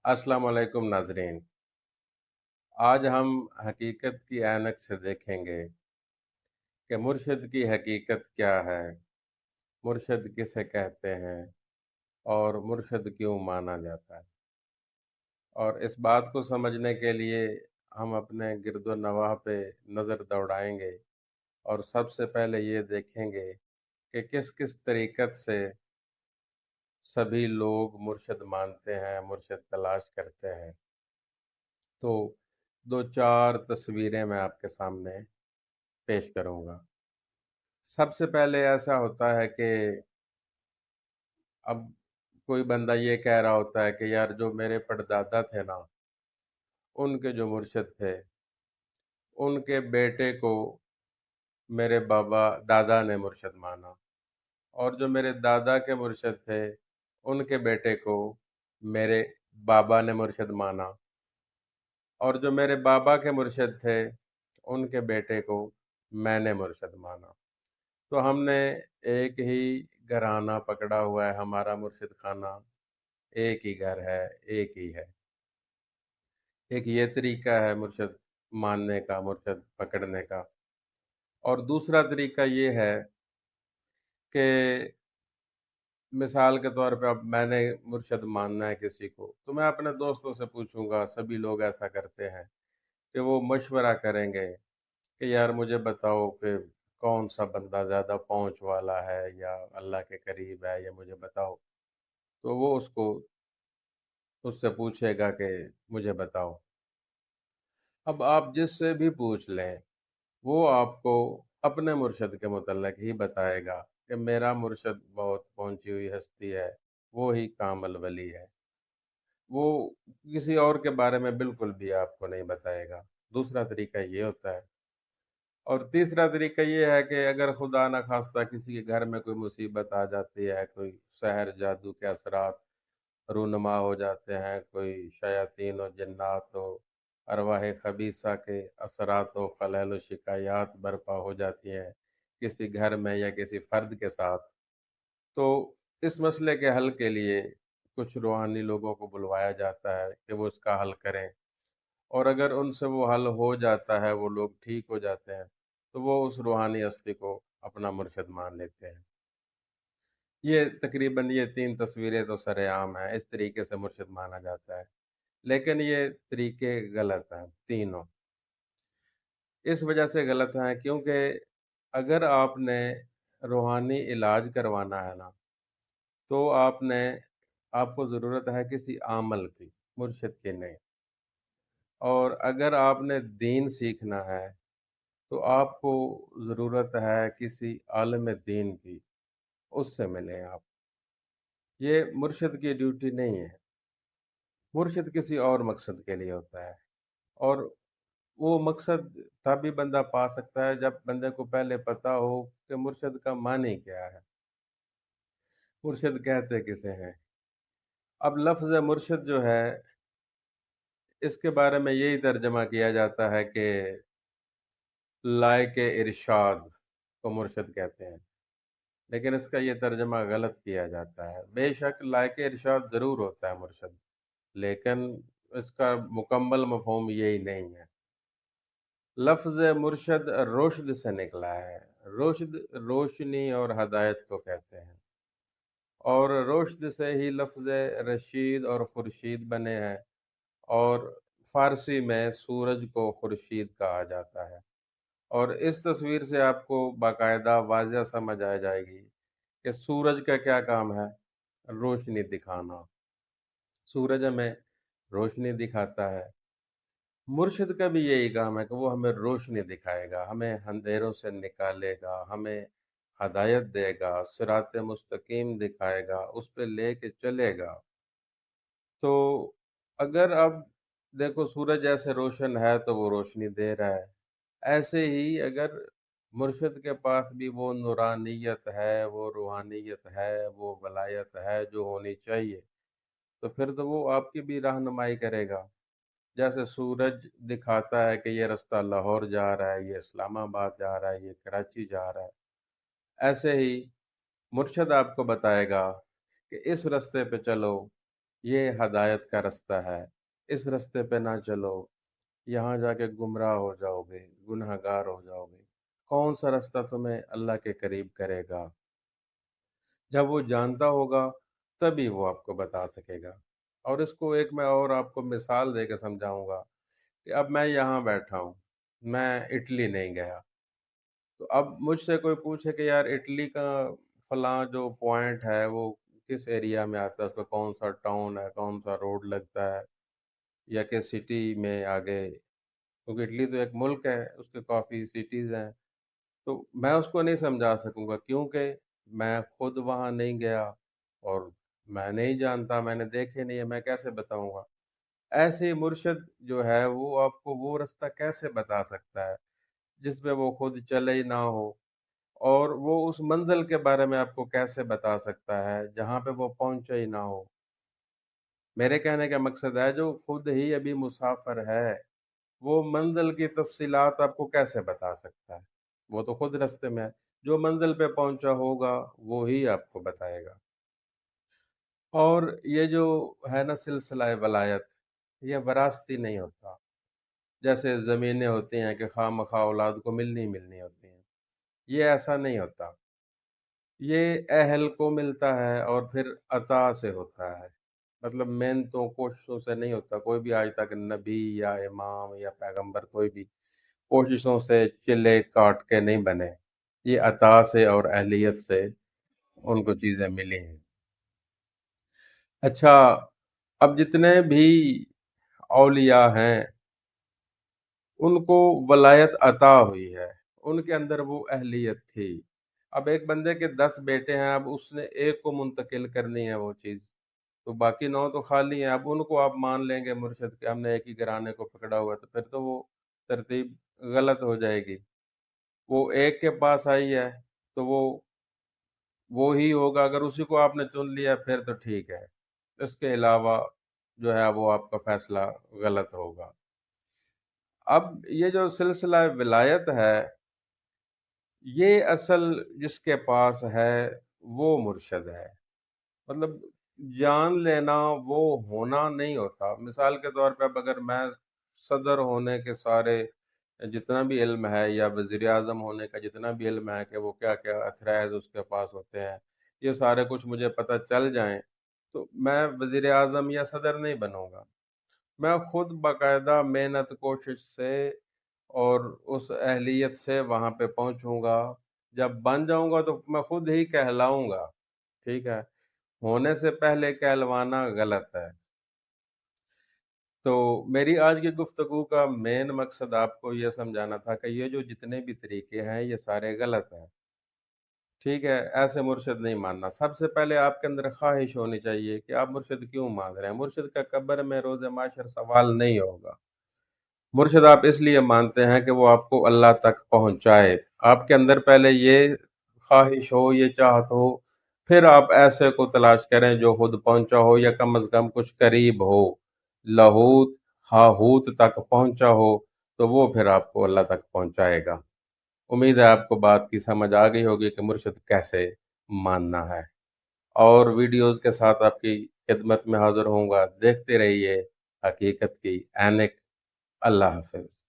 अस्सलाम वालेकुम नाजरीन। आज हम हकीकत की ऐनक से देखेंगे कि मुर्शिद की हकीकत क्या है, मुर्शिद किसे कहते हैं और मुर्शिद क्यों माना जाता है। और इस बात को समझने के लिए हम अपने गिरदो नवाह पे नज़र दौड़ाएंगे और सबसे पहले ये देखेंगे कि किस किस तरीक़त से सभी लोग मुर्शिद मानते हैं, मुर्शिद तलाश करते हैं। तो दो चार तस्वीरें मैं आपके सामने पेश करूँगा। सबसे पहले ऐसा होता है कि अब कोई बंदा ये कह रहा होता है कि यार जो मेरे परदादा थे ना, उनके जो मुर्शिद थे, उनके बेटे को मेरे बाबा दादा ने मुर्शिद माना, और जो मेरे दादा के मुर्शिद थे, उनके बेटे को मेरे बाबा ने मुर्शिद माना, और जो मेरे बाबा के मुर्शिद थे, उनके बेटे को मैंने मुर्शिद माना। तो हमने एक ही घराना पकड़ा हुआ है, हमारा मुर्शिद खाना एक ही घर है, एक ही है। एक ये तरीका है मुर्शिद मानने का, मुर्शिद पकड़ने का। और दूसरा तरीका ये है कि मिसाल के तौर पे अब मैंने मुर्शिद मानना है किसी को, तो मैं अपने दोस्तों से पूछूंगा, सभी लोग ऐसा करते हैं कि वो मशवरा करेंगे कि यार मुझे बताओ कि कौन सा बंदा ज़्यादा पहुंच वाला है या अल्लाह के करीब है, या मुझे बताओ। तो वो उससे पूछेगा कि मुझे बताओ। अब आप जिससे भी पूछ लें, वो आपको अपने मुर्शिद के मुतल्लिक़ ही बताएगा कि मेरा मुर्शिद बहुत पहुंची हुई हस्ती है, वो ही कामिल वली है। वो किसी और के बारे में बिल्कुल भी आपको नहीं बताएगा। दूसरा तरीका ये होता है। और तीसरा तरीका ये है कि अगर खुदा न खास्ता किसी के घर में कोई मुसीबत आ जाती है, कोई सहर जादू के असरात रूनुमा हो जाते हैं, कोई शयातीन और जन्नात हो, अरवाह खबीसा के असरात व खलल व शिकायत बर्पा हो जाती हैं किसी घर में या किसी फ़र्द के साथ, तो इस मसले के हल के लिए कुछ रूहानी लोगों को बुलवाया जाता है कि वो इसका हल करें। और अगर उनसे वो हल हो जाता है, वो लोग ठीक हो जाते हैं, तो वो उस रूहानी हस्ती को अपना मुर्शिद मान लेते हैं। ये तकरीबन ये तीन तस्वीरें तो सरेआम हैं, इस तरीके से मुर्शिद माना जाता है। लेकिन ये तरीके गलत हैं तीनों। इस वजह से गलत हैं क्योंकि अगर आपने रूहानी इलाज करवाना है ना, तो आपको ज़रूरत है किसी आमल की, मुर्शिद की नहीं। और अगर आपने दीन सीखना है, तो आपको ज़रूरत है किसी आलिम दीन की, उससे मिलें आप। ये मुर्शिद की ड्यूटी नहीं है। मुर्शिद किसी और मकसद के लिए होता है, और वो मकसद तभी बंदा पा सकता है जब बंदे को पहले पता हो कि मुर्शिद का मानी क्या है, मुर्शिद कहते किसे हैं। अब लफ्ज़ मुर्शिद जो है, इसके बारे में यही तर्जमा किया जाता है कि लायक इरशाद को मुर्शिद कहते हैं, लेकिन इसका ये तर्जमा गलत किया जाता है। बेशक लायक इरशाद ज़रूर होता है मुर्शिद, लेकिन इसका मुकम्मल मफ़हूम यही नहीं है। लफ्ज़ मुर्शद रोशद से निकला है। रोशद रोशनी और हदायत को कहते हैं, और रोशद से ही लफ्ज़ रशीद और खुर्शीद बने हैं। और फ़ारसी में सूरज को खुर्शीद कहा जाता है। और इस तस्वीर से आपको बाकायदा वाज़ह समझ आ जाएगी कि सूरज का क्या काम है, रोशनी दिखाना। सूरज हमें रोशनी दिखाता है। मुर्शिद का भी यही काम है कि वो हमें रोशनी दिखाएगा, हमें अंधेरों से निकालेगा, हमें हदायत देगा, सिरात मुस्तकीम दिखाएगा, उस पे लेके चलेगा। तो अगर अब देखो सूरज ऐसे रोशन है तो वो रोशनी दे रहा है, ऐसे ही अगर मुर्शिद के पास भी वो नूरानियत है, वो रूहानियत है, वो वलायत है जो होनी चाहिए, तो फिर तो वो आपकी भी रहनुमाई करेगा। जैसे सूरज दिखाता है कि ये रास्ता लाहौर जा रहा है, ये इस्लामाबाद जा रहा है, ये कराची जा रहा है, ऐसे ही मुर्शिद आपको बताएगा कि इस रास्ते पे चलो, یہ ہدایت کا رستہ ہے، اس رستے پہ نہ چلو، یہاں جا کے گمراہ ہو جاؤ گے، گناہ گار ہو جاؤ گے۔ کون سا رستہ تمہیں اللہ کے قریب کرے گا؟ جب وہ جانتا ہوگا تبھی وہ آپ کو بتا سکے گا۔ اور اس کو ایک میں اور آپ کو مثال دے کے سمجھاؤں گا کہ اب میں یہاں بیٹھا ہوں، میں اٹلی نہیں گیا، تو اب مجھ سے کوئی پوچھے کہ یار اٹلی کا فلاں جو پوائنٹ ہے وہ کس ایریا میں آتا ہے، اس کا کون سا ٹاؤن ہے، کون سا روڈ لگتا ہے، یا کس سٹی میں آگے، کیونکہ اٹلی تو ایک ملک ہے، اس کے کافی سٹیز ہیں، تو میں اس کو نہیں سمجھا سکوں گا کیونکہ میں خود وہاں نہیں گیا اور میں نہیں جانتا، میں نے دیکھے نہیں ہے، میں کیسے بتاؤں گا؟ ایسے ہی مرشد جو ہے وہ آپ کو وہ رستہ کیسے بتا سکتا ہے جس پہ وہ خود چلے ہی نہ ہو، اور وہ اس منزل کے بارے میں آپ کو کیسے بتا سکتا ہے جہاں پہ وہ پہنچا ہی نہ ہو؟ میرے کہنے کا مقصد ہے جو خود ہی ابھی مسافر ہے وہ منزل کی تفصیلات آپ کو کیسے بتا سکتا ہے؟ وہ تو خود رستے میں ہے، جو منزل پہ پہنچا ہوگا وہی آپ کو بتائے گا۔ اور یہ جو ہے نا سلسلہ ولایت، یہ وراثتی نہیں ہوتا، جیسے زمینیں ہوتی ہیں کہ خواہ مخواہ اولاد کو ملنی ملنی ہوتی ہیں، یہ ایسا نہیں ہوتا، یہ اہل کو ملتا ہے اور پھر عطا سے ہوتا ہے، مطلب محنتوں کوششوں سے نہیں ہوتا۔ کوئی بھی آج تک نبی یا امام یا پیغمبر کوئی بھی کوششوں سے چلے کاٹ کے نہیں بنے، یہ عطا سے اور اہلیت سے ان کو چیزیں ملی ہیں۔ اچھا، اب جتنے بھی اولیاء ہیں ان کو ولایت عطا ہوئی ہے، ان کے اندر وہ اہلیت تھی۔ اب ایک بندے کے 10 بیٹے ہیں، اب اس نے ایک کو منتقل کرنی ہے وہ چیز، تو باقی 9 تو خالی ہیں، اب ان کو آپ مان لیں گے مرشد کہ ہم نے ایک ہی گھرانے کو پکڑا ہوا ہے، تو پھر تو وہ ترتیب غلط ہو جائے گی۔ وہ ایک کے پاس آئی ہے تو وہی ہوگا، اگر اسی کو آپ نے چن لیا پھر تو ٹھیک ہے، اس کے علاوہ جو ہے وہ آپ کا فیصلہ غلط ہوگا۔ اب یہ جو سلسلہ ولایت ہے، یہ اصل جس کے پاس ہے وہ مرشد ہے، مطلب جان لینا وہ ہونا نہیں ہوتا۔ مثال کے طور پہ اب اگر میں صدر ہونے کے سارے جتنا بھی علم ہے، یا وزیر اعظم ہونے کا جتنا بھی علم ہے کہ وہ کیا کیا اتھرائز اس کے پاس ہوتے ہیں، یہ سارے کچھ مجھے پتہ چل جائیں، تو میں وزیر اعظم یا صدر نہیں بنوں گا۔ میں خود باقاعدہ محنت کوشش سے اور اس اہلیت سے وہاں پہ پہنچوں گا، جب بن جاؤں گا تو میں خود ہی کہلاؤں گا، ٹھیک ہے؟ ہونے سے پہلے کہلوانا غلط ہے۔ تو میری آج کی گفتگو کا مین مقصد آپ کو یہ سمجھانا تھا کہ یہ جو جتنے بھی طریقے ہیں یہ سارے غلط ہیں، ٹھیک ہے؟ ایسے مرشد نہیں ماننا۔ سب سے پہلے آپ کے اندر خواہش ہونی چاہیے کہ آپ مرشد کیوں مان رہے ہیں۔ مرشد کا قبر میں روز محشر سوال نہیں ہوگا، مرشد آپ اس لیے مانتے ہیں کہ وہ آپ کو اللہ تک پہنچائے۔ آپ کے اندر پہلے یہ خواہش ہو، یہ چاہت ہو، پھر آپ ایسے کو تلاش کریں جو خود پہنچا ہو یا کم از کم کچھ قریب ہو، لاہوت ہاہوت تک پہنچا ہو، تو وہ پھر آپ کو اللہ تک پہنچائے گا۔ امید ہے آپ کو بات کی سمجھ آ گئی ہوگی کہ مرشد کیسے ماننا ہے، اور ویڈیوز کے ساتھ آپ کی خدمت میں حاضر ہوں گا۔ دیکھتے رہیے حقیقت کی اینک۔ اللہ حافظ۔